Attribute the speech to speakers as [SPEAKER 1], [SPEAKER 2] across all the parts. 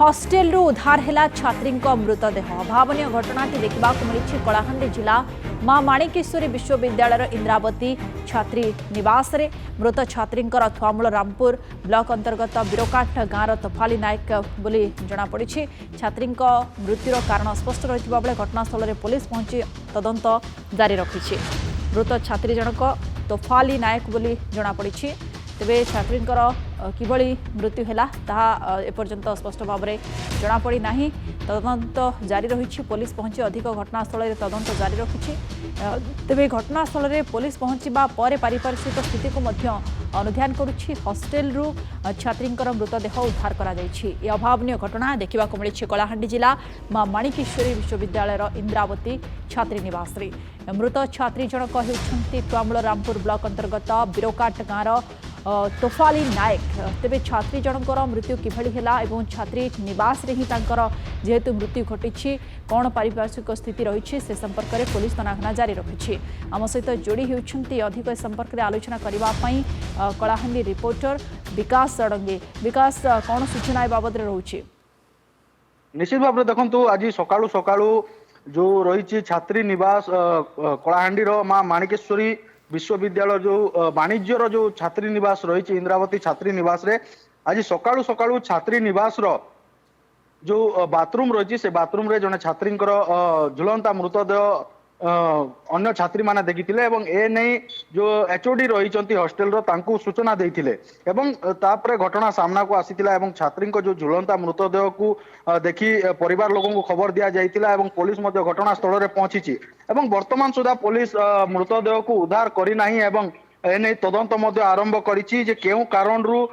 [SPEAKER 1] Hostel उद्धार है छात्री मृतदेह अभावन घटनाटी देखा मिली कलाहांडी जिला मां माणिकेश्वरी विश्वविद्यालय इंद्रावती छात्री निवास रे मृत छात्री थुआमूल रामपुर ब्लॉक अंतर्गत बिरोकाठ गाँव तोफाली नायक बोली जमापड़ी। छात्री मृत्युर कारण स्पष्ट रही बेले घटनास्थल में पुलिस पहुंची तदंत जारी रखी। मृत छात्री जनक तोफाली नायक बोली जमापड़ी। तेरे छात्री किभली मृत्यु है एपर्यंत स्पष्ट भाव में जमापड़ी ना। तदंत जारी रही। पुलिस पहुंची अधिक घटनास्थल में तदंत जारी रखी। तेरे घटनास्थल में पुलिस पहुंचा पर पारिपार्श्विक स्थिति को अनुध्यान करुच्ची। हॉस्टेल छात्री मृतदेह उद्धार कर अभावन घटना देखा मिली कलाहांडी जिला मां माणिकेश्वरी विश्वविद्यालय इंद्रावती छात्री निवास रे। मृत छात्री जनक होती तुआमूल रामपुर ब्लॉक अंतर्गत बिरोकाठ गाँव तोफाली नायक। तेरे छात्री जनकर मृत्यु किभली हैला एवं छात्री निवास रे ही तांकर जेहेतु मृत्यु घटी कौन पारिपार्श्विक स्थिति रही से संपर्क में पुलिस तनाघना जारी रखी। आम सहित जोड़ी होती अधिक संपर्क में आलोचना करने कलाहांडी रिपोर्टर विकास षडंगी। विकास कौन सूचना बाबद रोचे?
[SPEAKER 2] निश्चित भाव में देखो आज सकाळु सकाळु जो रही छात्री निवास कलाहांडी मां माणिकेश्वरी विश्वविद्यालय जो वाणिज्यर जो छात्री निवास रही इंद्रावती छात्री निवास रे आज सकाळु सकाळु छात्री निवास रो जो बाथरूम रही से बाथरूम रे जने छात्री झुलंता मृतदेह अन्य छात्री माने देखिथिले एवं ए नहीं जो एचओडी रही हॉस्टेल रो तांकु सूचना देइथिले एवं तापरे घटना सामना को आसीथिला एवं छात्री जो झुलंता मृतदेह को देखि परिवार लोगों को खबर दिया जाइथिला एवं पुलिस मध्य घटनास्थल रे पहुंची एवं वर्तमान सुधा पुलिस मृतदेह को उद्धार करी नाही एवं ए नहीं तदंत मध्य आरंभ करिछि जे केउ कारण रु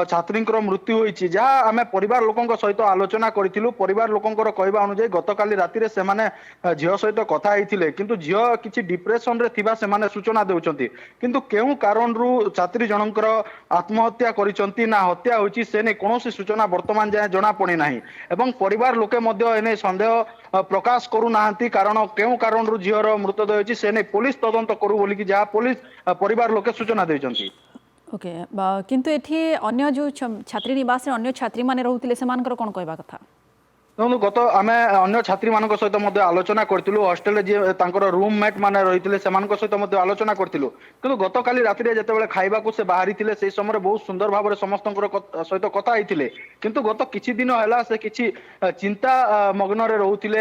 [SPEAKER 2] छात्री मृत्यु होइछि। जहाँ आम परिवार लोकों सहित आलोचना करूँ परिवार लोकों कहवा अनुसार गतकाली राति से झील सहित कथा होते किंतु झील किसी डिप्रेशन रे थिबा से सूचना देउछंती किंतु केउ कारण रु छात्री जनकर आत्महत्या करिसंती ना हत्या होइछि से नै कोनोसी सूचना वर्तमान जाए जना पड़ी नाही एवं परिवार लोके मध्य एने संदेह प्रकाश करू नाहंती कारण केउ कारण रु झीर मृतदेह होइछि से नै पुलिस तदंत करू बोली कि जहाँ पुलिस परिवार लोके सूचना देइछंती।
[SPEAKER 1] ओके किंतु एठी अन्य जो छात्री निवास अन्य छात्री माने रहउतिले सेमानकर कोन कहबा कथा?
[SPEAKER 2] देखो गत आम अन्य छात्री मान सहित आलोचना करूँ हॉस्टेल रूममेट मैंने रही सहित आलोचना करूँ कि गत काली राति जिते खाइबा से बाहरी से समय बहुत सुंदर भाव में समस्त सहित कथा होते किंतु गत किछि दिन है से किछि चिंता मग्न रोते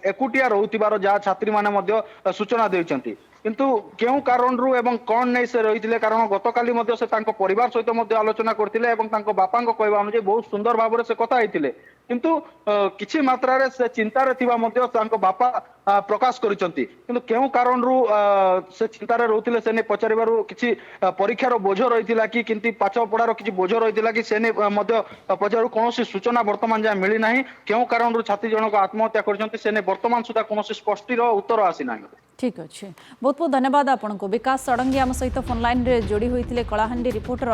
[SPEAKER 2] एकुटिया रोथिबार जहाँ छात्री माने सूचना देइछंती किंतु केउ कारण रु एवं कौन नहीं से रही कारण गतकाली से परिवार सहित आलोचना करते बापा कहवा अनुसार बहुत सुंदर भाव में से कथा होते किंतु किछि मात्रा रे से चिंता रे थिबा मध्य तांको बापा प्रकाश करिसंती किंतु केउ कारण रु से चिंता रे रहउतिले से ने पचारिबारु किछि परीक्षार बोझ रहितिला कि किंतु पाछ पड़ार किछि बोझ रहितिला कि से ने मध्य पचारु कोनोसी सूचना वर्तमान जा मिली नाही केउ कारण रु छात्री जनक आत्महत्या करिसंती से ने वर्तमान सुधा कोनोसी स्पष्टीर उत्तर आसी नाही।
[SPEAKER 1] ठीक अच्छे बहुत बहुत धन्यवाद आपको। विकास षडंगी आम सहित फोन लाइन रे जोड़ी होते कलाहांडी रिपोर्टर।